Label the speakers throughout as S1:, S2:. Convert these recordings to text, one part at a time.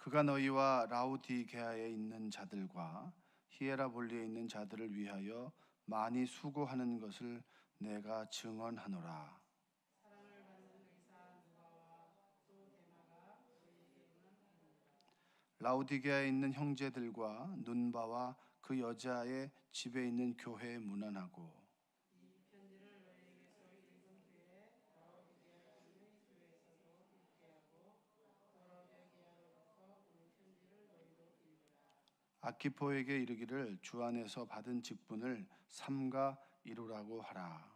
S1: 그가 너희와 라우디게아에 있는 자들과 히에라볼리에 있는 자들을 위하여 많이 수고하는 것을 내가 증언하노라. 라우디게아에 있는 형제들과 눈바와 그 여자의 집에 있는 교회에 문안하고 아키포에게 이르기를 주 안에서 받은 직분을 삼가 이루라고 하라.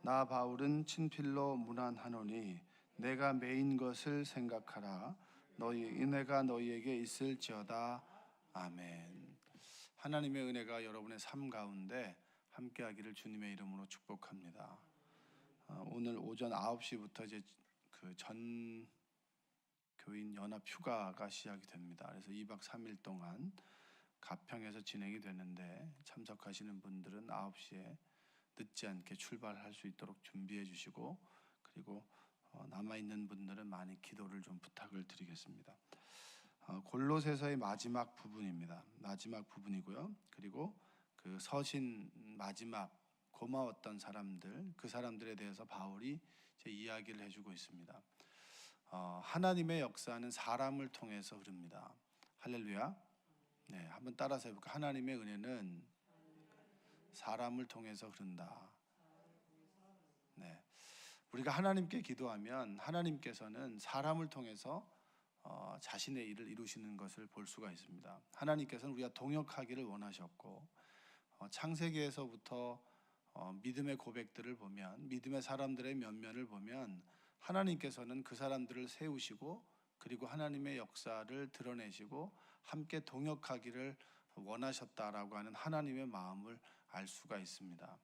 S1: 나 바울은 친필로 문안하노니 내가 매인 것을 생각하라. 너희 은혜가 너희에게 있을지어다. 아멘. 하나님의 은혜가 여러분의 삶 가운데 함께하기를 주님의 이름으로 축복합니다. 오늘 오전 9시부터 이제 그 전 교인 연합 휴가가 시작이 됩니다. 그래서 2박 3일 동안 가평에서 진행이 되는데 참석하시는 분들은 9시에 늦지 않게 출발할 수 있도록 준비해 주시고, 그리고 남아있는 분들은 많이 기도를 좀 부탁을 드리겠습니다. 골로새서의 마지막 부분입니다. 마지막 부분이고요. 그리고 그 서신 마지막 고마웠던 사람들, 그 사람들에 대해서 바울이 이제 이야기를 해주고 있습니다. 하나님의 역사는 사람을 통해서 흐릅니다. 할렐루야. 네, 한번 따라서 해볼까요? 하나님의 은혜는 사람을 통해서 흐른다. 네, 우리가 하나님께 기도하면 하나님께서는 사람을 통해서 자신의 일을 이루시는 것을 볼 수가 있습니다. 하나님께서는 우리가 동역하기를 원하셨고, 창세기에서부터 믿음의 고백들을 보면, 믿음의 사람들의 면면을 보면 하나님께서는 그 사람들을 세우시고, 그리고 하나님의 역사를 드러내시고 함께 동역하기를 원하셨다라고 하는 하나님의 마음을 알 수가 있습니다.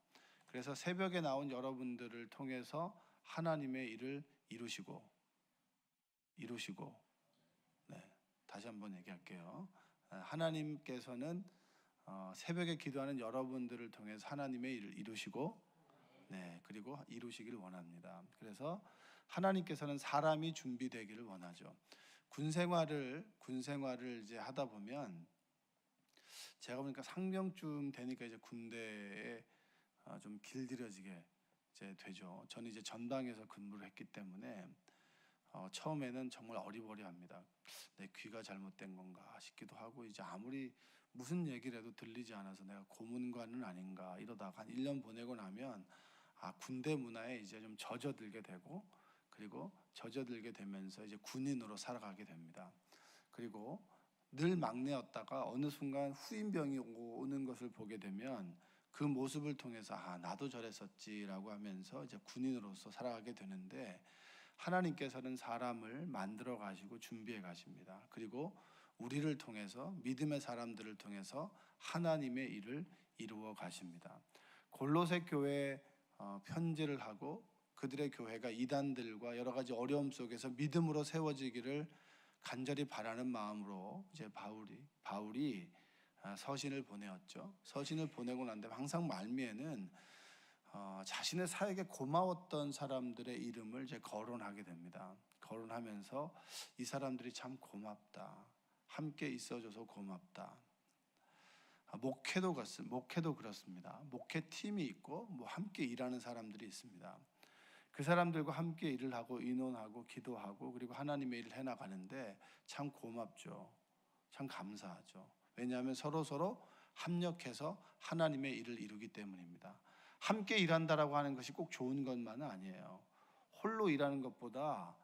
S1: 그래서 새벽에 나온 여러분들을 통해서 하나님의 일을 이루시고, 네, 다시 한번 얘기할게요. 하나님께서는 새벽에 기도하는 여러분들을 통해서 하나님의 일을 이루시고, 네, 그리고 이루시기를 원합니다. 그래서 하나님께서는 사람이 준비되기를 원하죠. 군 생활을 이제 하다 보면, 제가 보니까 상병쯤 되니까 이제 군대에 좀 길들여지게 이제 되죠. 저는 이제 전방에서 근무를 했기 때문에 처음에는 정말 어리버리합니다. 내 귀가 잘못된 건가 싶기도 하고, 이제 아무리 무슨 얘기를 해도 들리지 않아서 내가 고문관은 아닌가 이러다가 한 1년 보내고 나면 군대 문화에 이제 좀 젖어들게 되고, 그리고 젖어들게 되면서 이제 군인으로 살아가게 됩니다. 그리고 늘 막내였다가 어느 순간 후임병이 오는 것을 보게 되면 그 모습을 통해서 나도 저랬었지라고 하면서 이제 군인으로서 살아가게 되는데, 하나님께서는 사람을 만들어 가시고 준비해 가십니다. 그리고 우리를 통해서, 믿음의 사람들을 통해서 하나님의 일을 이루어 가십니다. 골로새 교회에 편지를 하고 그들의 교회가 이단들과 여러 가지 어려움 속에서 믿음으로 세워지기를 간절히 바라는 마음으로 이제 바울이 서신을 보내었죠. 서신을 보내고 난 다음에 항상 말미에는 자신의 사역에 고마웠던 사람들의 이름을 이제 거론하게 됩니다. 거론하면서 이 사람들이 참 고맙다, 함께 있어줘서 고맙다. 목회도 그렇습니다. 목회팀이 있고 함께 일하는 사람들이 있습니다. 그 사람들과 함께 일을 하고 의논하고 기도하고 그리고 하나님의 일을 해나가는데 참 고맙죠. 참 감사하죠. 왜냐하면 서로 합력해서 하나님의 일을 이루기 때문입니다. 함께 일한다라고 하는 것이 꼭 좋은 것만은 아니에요. 홀로 일하는 것보다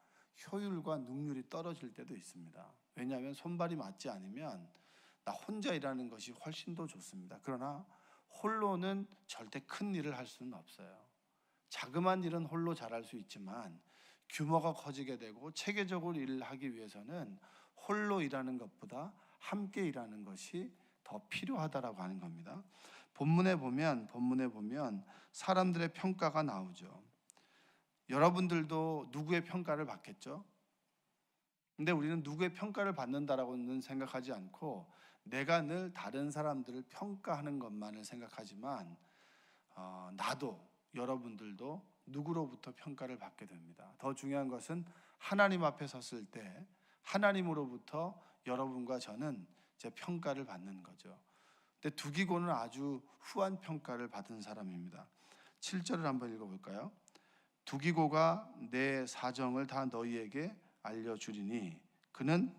S1: 효율과 능률이 떨어질 때도 있습니다. 왜냐하면 손발이 맞지 않으면 나 혼자 일하는 것이 훨씬 더 좋습니다. 그러나 홀로는 절대 큰 일을 할 수는 없어요. 자그마한 일은 홀로 잘할 수 있지만 규모가 커지게 되고 체계적으로 일을 하기 위해서는 홀로 일하는 것보다 함께 일하는 것이 더 필요하다라고 하는 겁니다. 본문에 보면 사람들의 평가가 나오죠. 여러분들도 누구의 평가를 받겠죠? 근데 우리는 누구의 평가를 받는다라고는 생각하지 않고 내가 늘 다른 사람들을 평가하는 것만을 생각하지만 나도 여러분들도 누구로부터 평가를 받게 됩니다. 더 중요한 것은 하나님 앞에 섰을 때 하나님으로부터 여러분과 저는 이제 평가를 받는 거죠. 근데 두기고는 아주 후한 평가를 받은 사람입니다. 7절을 한번 읽어볼까요? 두기고가 내 사정을 다 너희에게 알려주리니 그는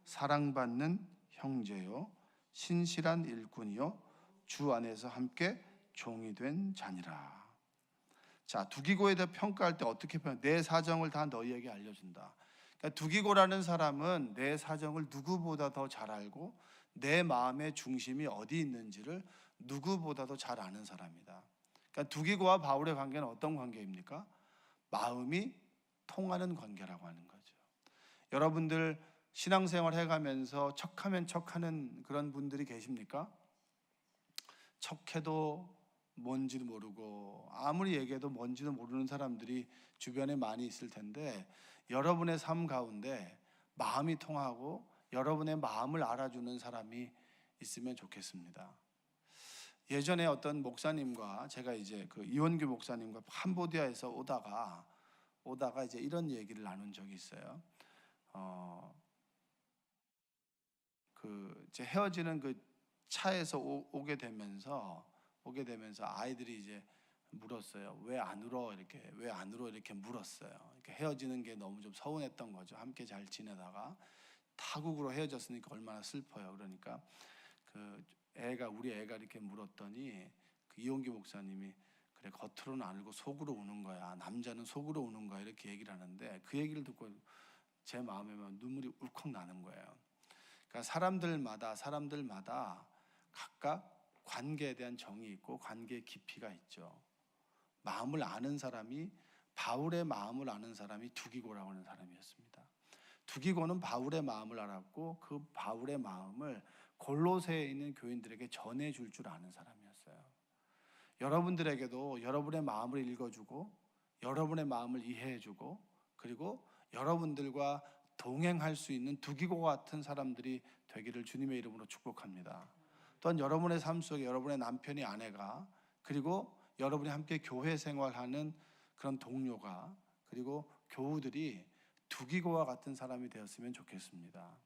S1: 사랑받는 형제요 신실한 일꾼이요 주 안에서 함께 종이 된 자니라. 자, 두기고에 대해 평가할 때 어떻게 내 사정을 다 너희에게 알려준다. 그러니까 두기고라는 사람은 내 사정을 누구보다 더 잘 알고 내 마음의 중심이 어디 있는지를 누구보다도 잘 아는 사람이다. 그러니까 두기고와 바울의 관계는 어떤 관계입니까? 마음이 통하는 관계라고 하는 거죠. 여러분들 신앙생활 해가면서 척하면 척하는 그런 분들이 계십니까? 척해도 뭔지도 모르고 아무리 얘기해도 뭔지도 모르는 사람들이 주변에 많이 있을 텐데, 여러분의 삶 가운데 마음이 통하고 여러분의 마음을 알아주는 사람이 있으면 좋겠습니다. 예전에 어떤 목사님과 제가 이제 그 이원규 목사님과 캄보디아에서 오다가 이제 이런 얘기를 나눈 적이 있어요. 그 이제 헤어지는 그 차에서 오게 되면서 아이들이 이제 물었어요. 왜 안 울어? 이렇게 물었어요. 이렇게 헤어지는 게 너무 좀 서운했던 거죠. 함께 잘 지내다가 타국으로 헤어졌으니까 얼마나 슬퍼요. 그러니까 우리 애가 이렇게 물었더니 그 이용기 목사님이 그래, 겉으로는 안 울고 속으로 우는 거야. 남자는 속으로 우는 거야. 이렇게 얘기를 하는데 그 얘기를 듣고 제 마음에만 눈물이 울컥 나는 거예요. 그러니까 사람들마다 각각 관계에 대한 정이 있고 관계의 깊이가 있죠. 마음을 아는 사람이, 바울의 마음을 아는 사람이 두기고라고 하는 사람이었습니다. 두기고는 바울의 마음을 알았고 그 바울의 마음을 골로새에 있는 교인들에게 전해줄 줄 아는 사람이었어요. 여러분들에게도 여러분의 마음을 읽어주고 여러분의 마음을 이해해주고 그리고 여러분들과 동행할 수 있는 두기고와 같은 사람들이 되기를 주님의 이름으로 축복합니다. 또한 여러분의 삶 속에 여러분의 남편이, 아내가, 그리고 여러분이 함께 교회 생활하는 그런 동료가, 그리고 교우들이 두기고와 같은 사람이 되었으면 좋겠습니다.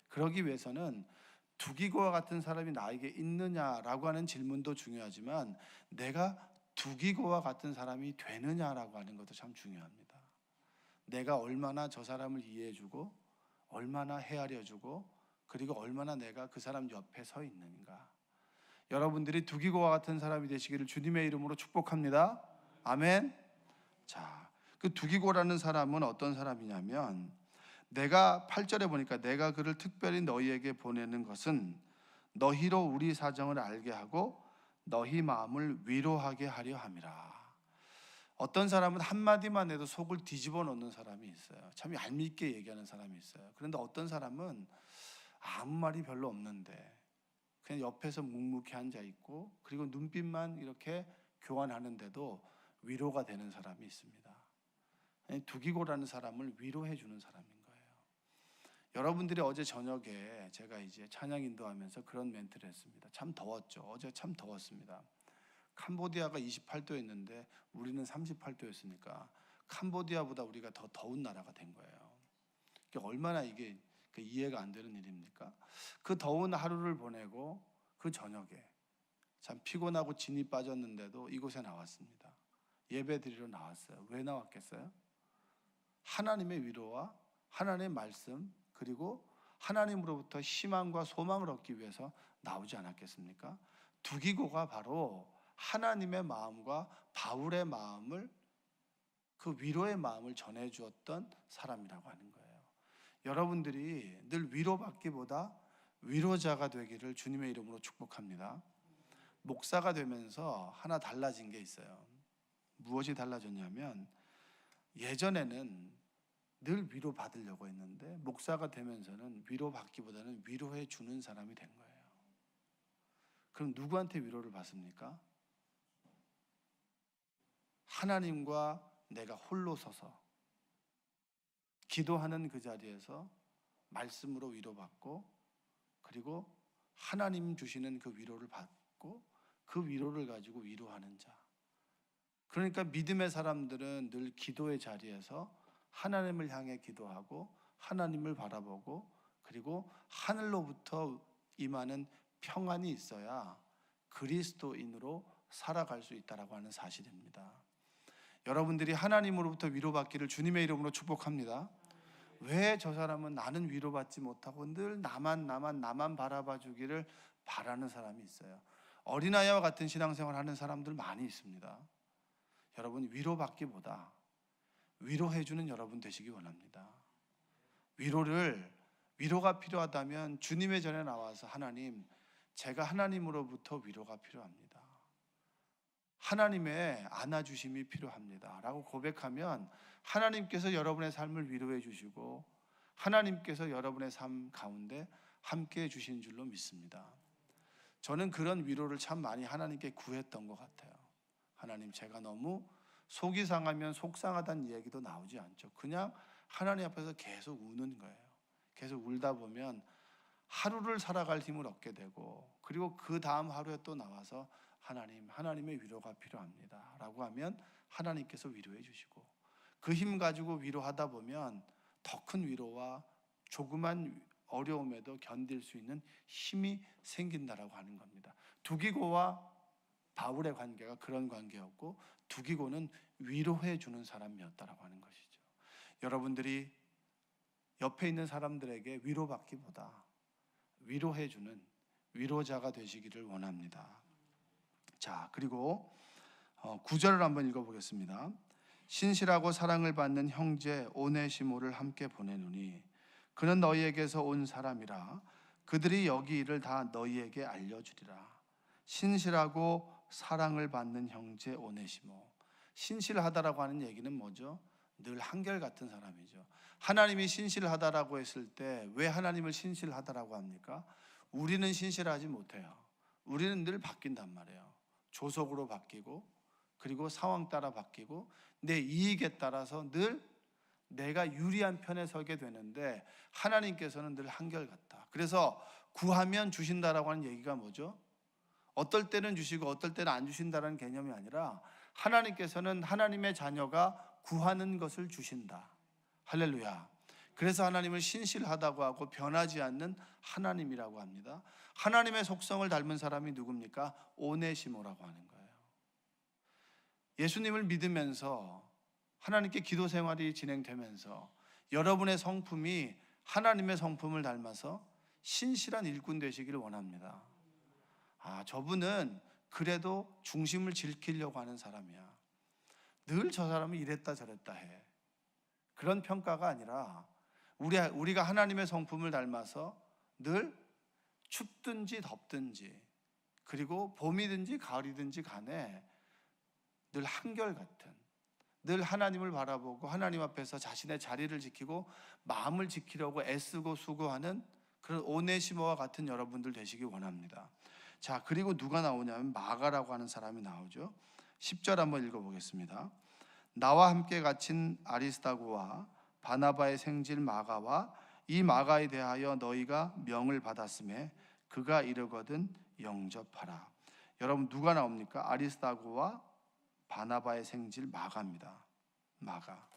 S1: 그러기 위해서는 두기고와 같은 사람이 나에게 있느냐라고 하는 질문도 중요하지만 내가 두기고와 같은 사람이 되느냐라고 하는 것도 참 중요합니다. 내가 얼마나 저 사람을 이해해주고 얼마나 헤아려주고 그리고 얼마나 내가 그 사람 옆에 서 있는가. 여러분들이 두기고와 같은 사람이 되시기를 주님의 이름으로 축복합니다. 아멘. 자, 그 두기고라는 사람은 어떤 사람이냐면, 내가 8절에 보니까 내가 그를 특별히 너희에게 보내는 것은 너희로 우리 사정을 알게 하고 너희 마음을 위로하게 하려 함이라. 어떤 사람은 한마디만 해도 속을 뒤집어 놓는 사람이 있어요. 참 얄밉게 얘기하는 사람이 있어요. 그런데 어떤 사람은 아무 말이 별로 없는데 그냥 옆에서 묵묵히 앉아 있고 그리고 눈빛만 이렇게 교환하는데도 위로가 되는 사람이 있습니다. 두기고라는 사람을 위로해 주는 사람인 거예요. 여러분들이 어제 저녁에 제가 이제 찬양 인도하면서 그런 멘트를 했습니다. 참 더웠죠. 어제 참 더웠습니다. 캄보디아가 28도였는데 우리는 38도였으니까 캄보디아보다 우리가 더 더운 나라가 된 거예요. 얼마나 이게 이해가 안 되는 일입니까? 그 더운 하루를 보내고 그 저녁에 참 피곤하고 진이 빠졌는데도 이곳에 나왔습니다. 예배 드리러 나왔어요. 왜 나왔겠어요? 하나님의 위로와 하나님의 말씀 그리고 하나님으로부터 희망과 소망을 얻기 위해서 나오지 않았겠습니까? 두기고가 바로 하나님의 마음과 바울의 마음을, 그 위로의 마음을 전해주었던 사람이라고 하는 거예요. 여러분들이 늘 위로받기보다 위로자가 되기를 주님의 이름으로 축복합니다. 목사가 되면서 하나 달라진 게 있어요. 무엇이 달라졌냐면, 예전에는 늘 위로받으려고 했는데 목사가 되면서는 위로받기보다는 위로해 주는 사람이 된 거예요. 그럼 누구한테 위로를 받습니까? 하나님과 내가 홀로 서서 기도하는 그 자리에서 말씀으로 위로받고 그리고 하나님 주시는 그 위로를 받고 그 위로를 가지고 위로하는 자. 그러니까 믿음의 사람들은 늘 기도의 자리에서 하나님을 향해 기도하고 하나님을 바라보고 그리고 하늘로부터 임하는 평안이 있어야 그리스도인으로 살아갈 수 있다라고 하는 사실입니다. 여러분들이 하나님으로부터 위로받기를 주님의 이름으로 축복합니다. 왜 저 사람은 나는 위로받지 못하고 늘 나만 바라봐 주기를 바라는 사람이 있어요. 어린아이와 같은 신앙생활 하는 사람들 많이 있습니다. 여러분, 위로받기보다 위로해주는 여러분 되시기 원합니다. 위로가 필요하다면 주님의 전에 나와서 하나님, 제가 하나님으로부터 위로가 필요합니다. 하나님의 안아주심이 필요합니다 라고 고백하면 하나님께서 여러분의 삶을 위로해 주시고 하나님께서 여러분의 삶 가운데 함께해 주신 줄로 믿습니다. 저는 그런 위로를 참 많이 하나님께 구했던 것 같아요. 하나님, 제가 너무 속이 상하면 속상하다는 이야기도 나오지 않죠. 그냥 하나님 앞에서 계속 우는 거예요. 계속 울다 보면 하루를 살아갈 힘을 얻게 되고, 그리고 그 다음 하루에 또 나와서 하나님의 위로가 필요합니다 라고 하면 하나님께서 위로해 주시고, 그 힘 가지고 위로하다 보면 더 큰 위로와 조그만 어려움에도 견딜 수 있는 힘이 생긴다라고 하는 겁니다. 두기고와 바울의 관계가 그런 관계였고, 두기고는 위로해 주는 사람이었다라고 하는 것이죠. 여러분들이 옆에 있는 사람들에게 위로받기보다 위로해 주는 위로자가 되시기를 원합니다. 자, 그리고 9절을 한번 읽어보겠습니다. 신실하고 사랑을 받는 형제 오네시모를 함께 보내노니 그는 너희에게서 온 사람이라 그들이 여기 일을 다 너희에게 알려주리라. 신실하고 사랑을 받는 형제 오네시모. 신실하다라고 하는 얘기는 뭐죠? 늘 한결같은 사람이죠. 하나님이 신실하다라고 했을 때 왜 하나님을 신실하다라고 합니까? 우리는 신실하지 못해요. 우리는 늘 바뀐단 말이에요. 조속으로 바뀌고, 그리고 상황 따라 바뀌고, 내 이익에 따라서 늘 내가 유리한 편에 서게 되는데 하나님께서는 늘 한결같다. 그래서 구하면 주신다라고 하는 얘기가 뭐죠? 어떨 때는 주시고 어떨 때는 안 주신다라는 개념이 아니라 하나님께서는 하나님의 자녀가 구하는 것을 주신다. 할렐루야. 그래서 하나님을 신실하다고 하고 변하지 않는 하나님이라고 합니다. 하나님의 속성을 닮은 사람이 누굽니까? 오네시모라고 하는 거예요. 예수님을 믿으면서 하나님께 기도 생활이 진행되면서 여러분의 성품이 하나님의 성품을 닮아서 신실한 일꾼 되시기를 원합니다. 저분은 그래도 중심을 지키려고 하는 사람이야. 늘 저 사람은 이랬다 저랬다 해. 그런 평가가 아니라 우리가 하나님의 성품을 닮아서 늘 춥든지 덥든지, 그리고 봄이든지 가을이든지 간에 늘 한결같은, 늘 하나님을 바라보고 하나님 앞에서 자신의 자리를 지키고 마음을 지키려고 애쓰고 수고하는 그런 오네시모와 같은 여러분들 되시기 원합니다. 자, 그리고 누가 나오냐면 마가라고 하는 사람이 나오죠. 10절 한번 읽어보겠습니다. 나와 함께 갇힌 아리스다고와 바나바의 생질 마가와 이 마가에 대하여 너희가 명을 받았음에 그가 이르거든 영접하라. 여러분, 누가 나옵니까? 아리스다고와 바나바의 생질 마가입니다. 마가.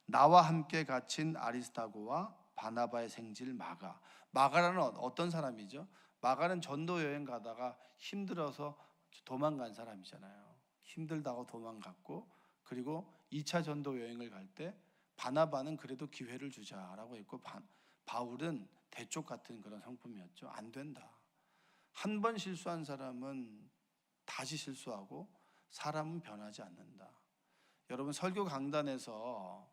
S1: 나와 함께 갇힌 아리스다고와 바나바의 생질 마가. 마가라는 어떤 사람이죠? 마가는 전도 여행 가다가 힘들어서 도망간 사람이잖아요. 힘들다고 도망갔고, 그리고 2차 전도 여행을 갈 때 바나바는 그래도 기회를 주자라고 했고, 바울은 대쪽 같은 그런 성품이었죠. 안 된다. 한 번 실수한 사람은 다시 실수하고 사람은 변하지 않는다. 여러분, 설교 강단에서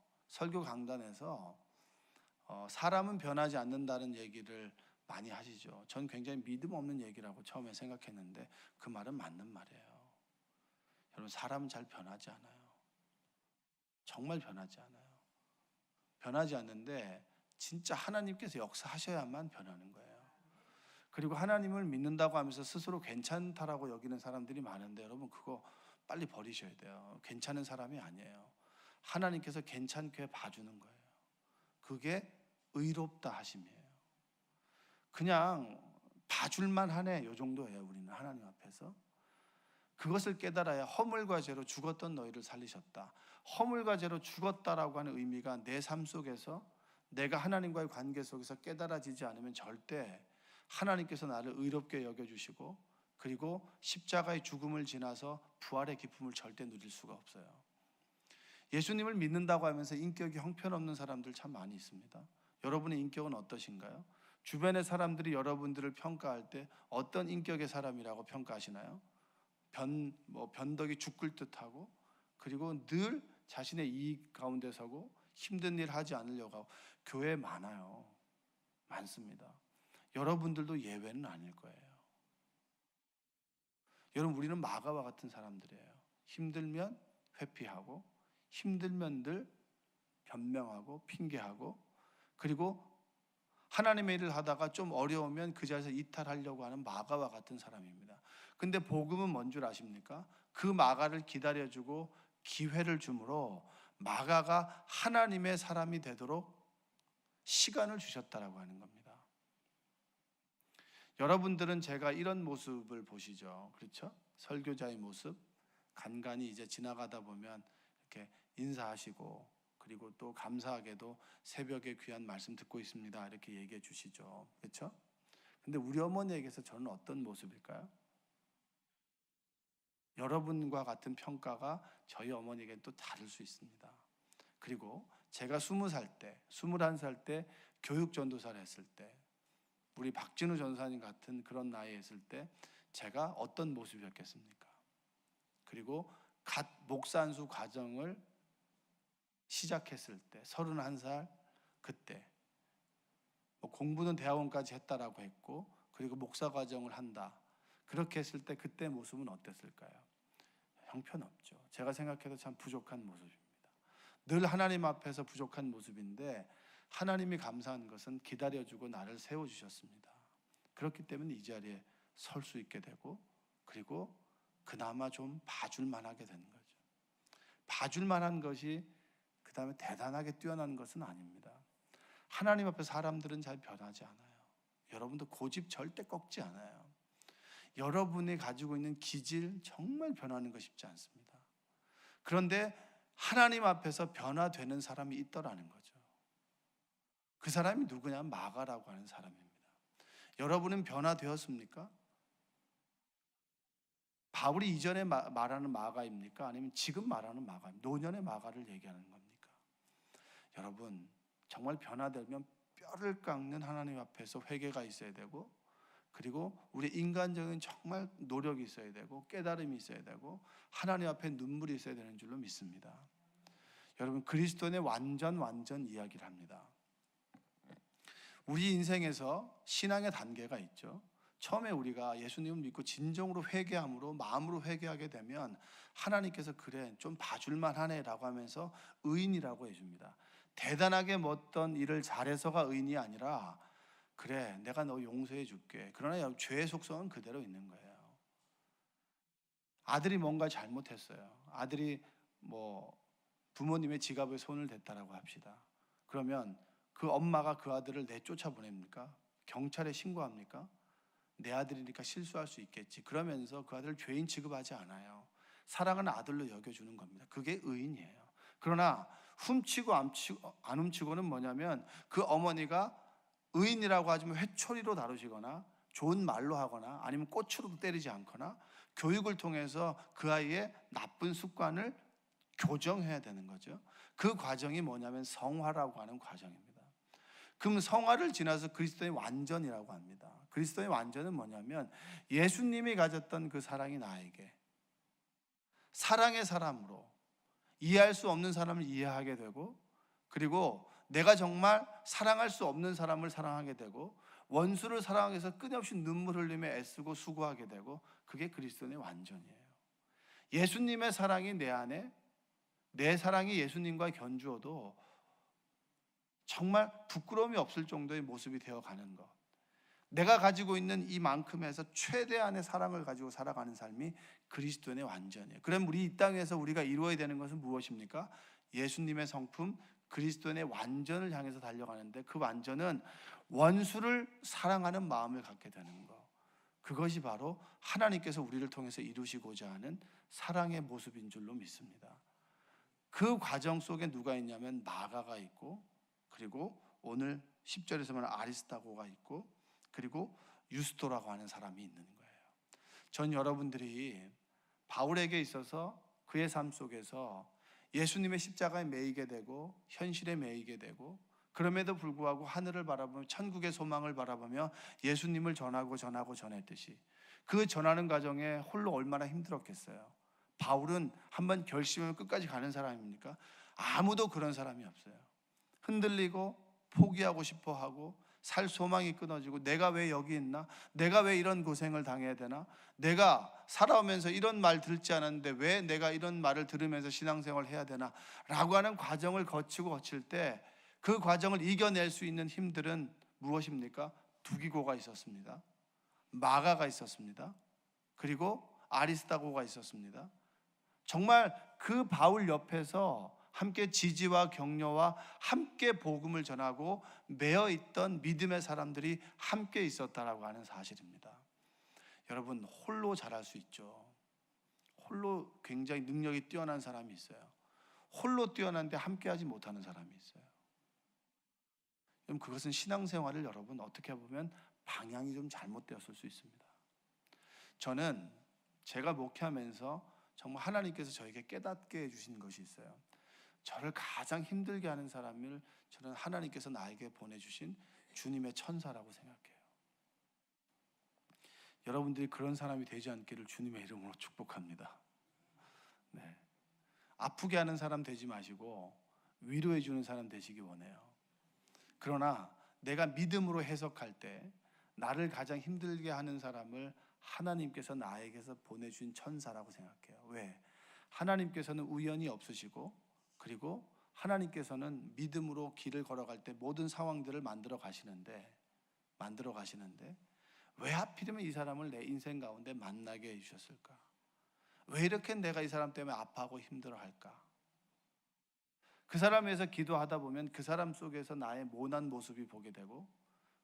S1: 사람은 변하지 않는다는 얘기를 많이 하시죠. 전 굉장히 믿음 없는 얘기라고 처음에 생각했는데 그 말은 맞는 말이에요. 여러분, 사람은 잘 변하지 않아요. 정말 변하지 않아요. 변하지 않는데 진짜 하나님께서 역사하셔야만 변하는 거예요. 그리고 하나님을 믿는다고 하면서 스스로 괜찮다라고 여기는 사람들이 많은데 여러분, 그거 빨리 버리셔야 돼요. 괜찮은 사람이 아니에요. 하나님께서 괜찮게 봐주는 거예요. 그게 의롭다 하심이에요. 그냥 봐줄만 하네, 요 정도예요. 우리는 하나님 앞에서 그것을 깨달아야 허물과 죄로 죽었던 너희를 살리셨다. 허물과 죄로 죽었다라고 하는 의미가 내 삶 속에서 내가 하나님과의 관계 속에서 깨달아지지 않으면 절대 하나님께서 나를 의롭게 여겨주시고 그리고 십자가의 죽음을 지나서 부활의 기쁨을 절대 누릴 수가 없어요. 예수님을 믿는다고 하면서 인격이 형편없는 사람들 참 많이 있습니다. 여러분의 인격은 어떠신가요? 주변의 사람들이 여러분들을 평가할 때 어떤 인격의 사람이라고 평가하시나요? 변덕이 죽을 듯하고 그리고 늘 자신의 이익 가운데 서고 힘든 일 하지 않으려고 하고 교회에 많아요. 많습니다. 여러분들도 예외는 아닐 거예요. 여러분, 우리는 마가와 같은 사람들이에요. 힘들면 회피하고 힘들면 늘 변명하고 핑계하고 그리고 하나님의 일을 하다가 좀 어려우면 그 자리에서 이탈하려고 하는 마가와 같은 사람입니다. 근데 복음은 뭔 줄 아십니까? 그 마가를 기다려주고 기회를 주므로 마가가 하나님의 사람이 되도록 시간을 주셨다라고 하는 겁니다. 여러분들은 제가 이런 모습을 보시죠. 그렇죠? 설교자의 모습, 간간히 이제 지나가다 보면 이렇게 인사하시고 그리고 또 감사하게도 새벽에 귀한 말씀 듣고 있습니다 이렇게 얘기해 주시죠. 그렇죠? 근데 우리 어머니에게서 저는 어떤 모습일까요? 여러분과 같은 평가가 저희 어머니에게는 또 다를 수 있습니다. 그리고 제가 20살 때, 21살 때 교육 전도사를 했을 때 우리 박진우 전사님 같은 그런 나이에 있을 때 제가 어떤 모습이었겠습니까? 그리고 갓 목사 안수 과정을 시작했을 때 31살 그때 공부는 대학원까지 했다라고 했고 그리고 목사 과정을 한다 그렇게 했을 때 그때 모습은 어땠을까요? 형편없죠. 제가 생각해도 참 부족한 모습입니다. 늘 하나님 앞에서 부족한 모습인데 하나님이 감사한 것은 기다려주고 나를 세워주셨습니다. 그렇기 때문에 이 자리에 설 수 있게 되고 그리고 그나마 좀 봐줄 만하게 되는 거죠. 봐줄 만한 것이 그 다음에 대단하게 뛰어난 것은 아닙니다. 하나님 앞에 사람들은 잘 변하지 않아요. 여러분도 고집 절대 꺾지 않아요. 여러분이 가지고 있는 기질 정말 변하는 거 쉽지 않습니다. 그런데 하나님 앞에서 변화되는 사람이 있더라는 거죠. 그 사람이 누구냐? 마가라고 하는 사람입니다. 여러분은 변화되었습니까? 바울이 이전에 말하는 마가입니까? 아니면 지금 말하는 마가입니까? 노년의 마가를 얘기하는 겁니까? 여러분, 정말 변화되면 뼈를 깎는 하나님 앞에서 회개가 있어야 되고 그리고 우리 인간적인 정말 노력이 있어야 되고 깨달음이 있어야 되고 하나님 앞에 눈물이 있어야 되는 줄로 믿습니다. 여러분, 그리스도인의 완전 이야기를 합니다. 우리 인생에서 신앙의 단계가 있죠. 처음에 우리가 예수님을 믿고 진정으로 회개함으로 마음으로 회개하게 되면 하나님께서 그래 좀 봐줄만 하네 라고 하면서 의인이라고 해줍니다. 대단하게 뭐 어떤 일을 잘해서가 의인이 아니라 그래 내가 너 용서해 줄게. 그러나 죄의 속성은 그대로 있는 거예요. 아들이 뭔가 잘못했어요. 아들이 뭐 부모님의 지갑에 손을 댔다라고 합시다. 그러면 그 엄마가 그 아들을 내쫓아 보냅니까? 경찰에 신고합니까? 내 아들이니까 실수할 수 있겠지. 그러면서 그 아들을 죄인 취급하지 않아요. 사랑하는 아들로 여겨주는 겁니다. 그게 의인이에요. 그러나 훔치고 안 훔치고는 뭐냐면 그 어머니가 의인이라고 하지만 회초리로 다루시거나 좋은 말로 하거나 아니면 꽃으로도 때리지 않거나 교육을 통해서 그 아이의 나쁜 습관을 교정해야 되는 거죠. 그 과정이 뭐냐면 성화라고 하는 과정입니다. 그럼 성화를 지나서 그리스도의 완전이라고 합니다. 그리스도의 완전은 뭐냐면 예수님이 가졌던 그 사랑이 나에게 사랑의 사람으로 이해할 수 없는 사람을 이해하게 되고 그리고 내가 정말 사랑할 수 없는 사람을 사랑하게 되고 원수를 사랑하기 위해서 끊임없이 눈물 흘리며 애쓰고 수고하게 되고 그게 그리스도의 완전이에요. 예수님의 사랑이 내 안에 내 사랑이 예수님과 견주어도 정말 부끄러움이 없을 정도의 모습이 되어가는 것. 내가 가지고 있는 이만큼에서 최대한의 사랑을 가지고 살아가는 삶이 그리스도인의 완전이에요. 그럼 우리 이 땅에서 우리가 이루어야 되는 것은 무엇입니까? 예수님의 성품 그리스도인의 완전을 향해서 달려가는데 그 완전은 원수를 사랑하는 마음을 갖게 되는 것. 그것이 바로 하나님께서 우리를 통해서 이루시고자 하는 사랑의 모습인 줄로 믿습니다. 그 과정 속에 누가 있냐면 마가가 있고 그리고 오늘 10절에서 말하는 아리스다고가 있고, 그리고 유스도라고 하는 사람이 있는 거예요. 전 여러분들이 바울에게 있어서 그의 삶 속에서 예수님의 십자가에 매이게 되고 현실에 매이게 되고, 그럼에도 불구하고 하늘을 바라보며 천국의 소망을 바라보며 예수님을 전했듯이 그 전하는 과정에 홀로 얼마나 힘들었겠어요. 바울은 한번 결심하면 끝까지 가는 사람입니까? 아무도 그런 사람이 없어요. 흔들리고 포기하고 싶어하고 살 소망이 끊어지고, 내가 왜 여기 있나? 내가 왜 이런 고생을 당해야 되나? 내가 살아오면서 이런 말 듣지 않았는데 왜 내가 이런 말을 들으면서 신앙생활을 해야 되나? 라고 하는 과정을 거칠 때 그 과정을 이겨낼 수 있는 힘들은 무엇입니까? 두기고가 있었습니다. 마가가 있었습니다. 그리고 아리스다고가 있었습니다. 정말 그 바울 옆에서 함께 지지와 격려와 함께 복음을 전하고 매어 있던 믿음의 사람들이 함께 있었다라고 하는 사실입니다. 여러분, 홀로 잘할 수 있죠. 홀로 굉장히 능력이 뛰어난 사람이 있어요. 홀로 뛰어난데 함께 하지 못하는 사람이 있어요. 그럼 그것은 신앙생활을 여러분 어떻게 보면 방향이 좀 잘못되었을 수 있습니다. 저는 제가 목회하면서 정말 하나님께서 저에게 깨닫게 해주신 것이 있어요. 저를 가장 힘들게 하는 사람을 저는 하나님께서 나에게 보내주신 주님의 천사라고 생각해요. 여러분들이 그런 사람이 되지 않기를 주님의 이름으로 축복합니다. 네. 아프게 하는 사람 되지 마시고 위로해 주는 사람 되시기 원해요. 그러나 내가 믿음으로 해석할 때 나를 가장 힘들게 하는 사람을 하나님께서 나에게서 보내준 천사라고 생각해요. 왜? 하나님께서는 우연이 없으시고, 그리고 하나님께서는 믿음으로 길을 걸어갈 때 모든 상황들을 만들어 가시는데 왜 하필이면 이 사람을 내 인생 가운데 만나게 해주셨을까? 왜 이렇게 내가 이 사람 때문에 아파하고 힘들어할까? 그 사람 위해서 기도하다 보면 그 사람 속에서 나의 모난 모습이 보게 되고,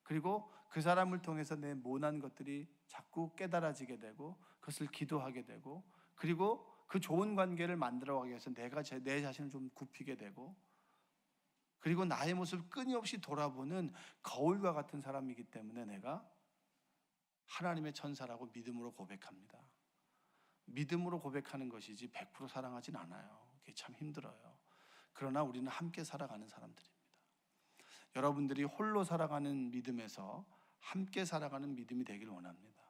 S1: 그리고 그 사람을 통해서 내 모난 것들이 자꾸 깨달아지게 되고 그것을 기도하게 되고, 그리고 그 좋은 관계를 만들어가기 위해서 내 자신을 좀 굽히게 되고, 그리고 나의 모습을 끊임없이 돌아보는 거울과 같은 사람이기 때문에 내가 하나님의 천사라고 믿음으로 고백합니다. 믿음으로 고백하는 것이지 100% 사랑하진 않아요. 그게 참 힘들어요. 그러나 우리는 함께 살아가는 사람들입니다. 여러분들이 홀로 살아가는 믿음에서 함께 살아가는 믿음이 되길 원합니다.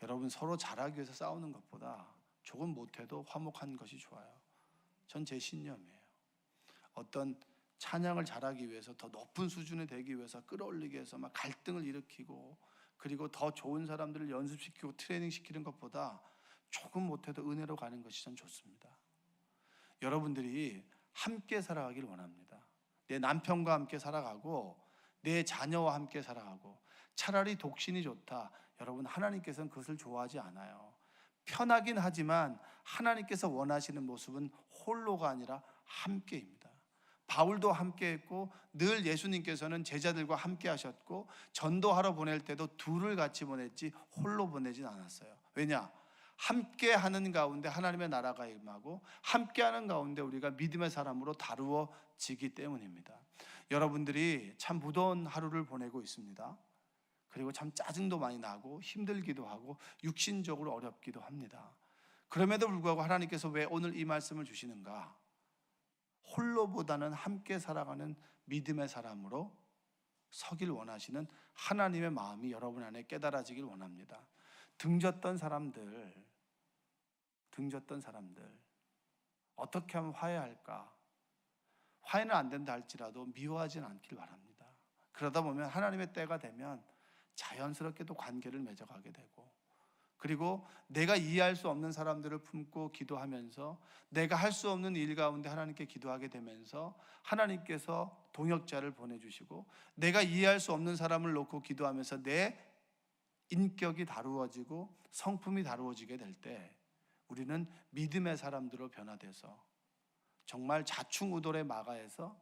S1: 여러분, 서로 잘하기 위해서 싸우는 것보다 조금 못해도 화목한 것이 좋아요. 전 제 신념이에요. 어떤 찬양을 잘하기 위해서, 더 높은 수준에 되기 위해서 끌어올리기 위해서 막 갈등을 일으키고, 그리고 더 좋은 사람들을 연습시키고 트레이닝 시키는 것보다 조금 못해도 은혜로 가는 것이 전 좋습니다. 여러분들이 함께 살아가길 원합니다. 내 남편과 함께 살아가고 내 자녀와 함께 살아가고, 차라리 독신이 좋다. 여러분, 하나님께서는 그것을 좋아하지 않아요. 편하긴 하지만 하나님께서 원하시는 모습은 홀로가 아니라 함께입니다. 바울도 함께했고 늘 예수님께서는 제자들과 함께 하셨고, 전도하러 보낼 때도 둘을 같이 보냈지 홀로 보내진 않았어요. 왜냐? 함께하는 가운데 하나님의 나라가 임하고, 함께하는 가운데 우리가 믿음의 사람으로 다루어지기 때문입니다. 여러분들이 참 무더운 하루를 보내고 있습니다. 그리고 참 짜증도 많이 나고 힘들기도 하고 육신적으로 어렵기도 합니다. 그럼에도 불구하고 하나님께서 왜 오늘 이 말씀을 주시는가? 홀로보다는 함께 살아가는 믿음의 사람으로 서길 원하시는 하나님의 마음이 여러분 안에 깨달아지길 원합니다. 등졌던 사람들 어떻게 하면 화해할까? 화해는 안 된다 할지라도 미워하지는 않길 바랍니다. 그러다 보면 하나님의 때가 되면 자연스럽게도 관계를 맺어가게 되고, 그리고 내가 이해할 수 없는 사람들을 품고 기도하면서 내가 할 수 없는 일 가운데 하나님께 기도하게 되면서 하나님께서 동역자를 보내주시고, 내가 이해할 수 없는 사람을 놓고 기도하면서 내 인격이 다루어지고 성품이 다루어지게 될 때 우리는 믿음의 사람들로 변화돼서 정말 자충우돌의 마가에서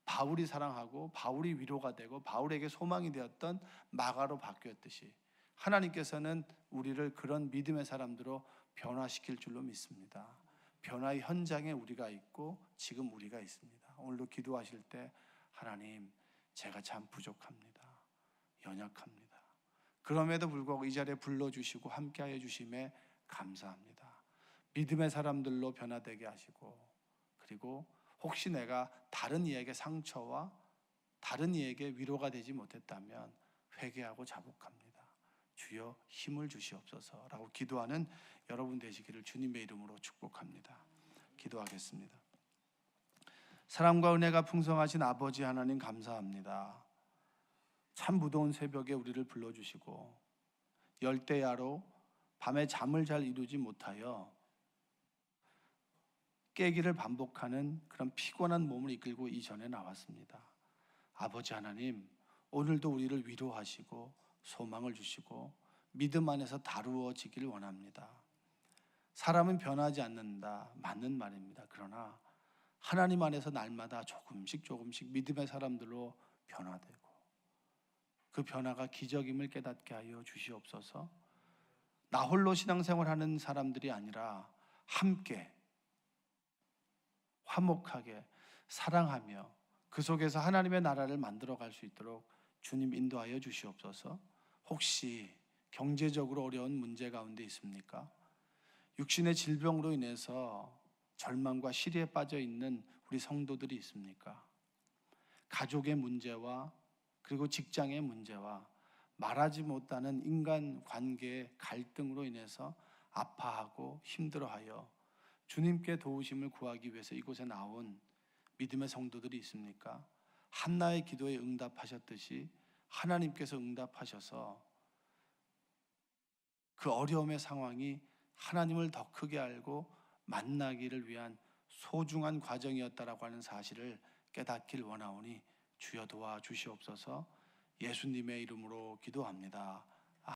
S1: 바울이 사랑하고 바울이 위로가 되고 바울에게 소망이 되었던 마가로 바뀌었듯이 하나님께서는 우리를 그런 믿음의 사람들로 변화시킬 줄로 믿습니다. 변화의 현장에 우리가 있고 지금 우리가 있습니다. 오늘도 기도하실 때 하나님, 제가 참 부족합니다. 연약합니다. 그럼에도 불구하고 이 자리에 불러주시고 함께하여 주심에 감사합니다. 믿음의 사람들로 변화되게 하시고, 그리고 혹시 내가 다른 이에게 상처와 다른 이에게 위로가 되지 못했다면 회개하고 자복합니다. 주여 힘을 주시옵소서라고 기도하는 여러분 되시기를 주님의 이름으로 축복합니다. 기도하겠습니다. 사랑과 은혜가 풍성하신 아버지 하나님, 감사합니다. 참 무더운 새벽에 우리를 불러주시고 열대야로 밤에 잠을 잘 이루지 못하여 깨기를 반복하는 그런 피곤한 몸을 이끌고 이전에 나왔습니다. 아버지 하나님, 오늘도 우리를 위로하시고 소망을 주시고 믿음 안에서 다루어지기를 원합니다. 사람은 변하지 않는다, 맞는 말입니다. 그러나 하나님 안에서 날마다 조금씩 믿음의 사람들로 변화되고 그 변화가 기적임을 깨닫게 하여 주시옵소서. 나 홀로 신앙생활하는 사람들이 아니라 함께 화목하게 사랑하며 그 속에서 하나님의 나라를 만들어갈 수 있도록 주님 인도하여 주시옵소서. 혹시 경제적으로 어려운 문제 가운데 있습니까? 육신의 질병으로 인해서 절망과 시리에 빠져 있는 우리 성도들이 있습니까? 가족의 문제와 그리고 직장의 문제와 말하지 못하는 인간관계의 갈등으로 인해서 아파하고 힘들어하여 주님께 도우심을 구하기 위해서 이곳에 나온 믿음의 성도들이 있습니까? 한나의 기도에 응답하셨듯이 하나님께서 응답하셔서 그 어려움의 상황이 하나님을 더 크게 알고 만나기를 위한 소중한 과정이었다라고 하는 사실을 깨닫길 원하오니 주여 도와주시옵소서. 예수님의 이름으로 기도합니다.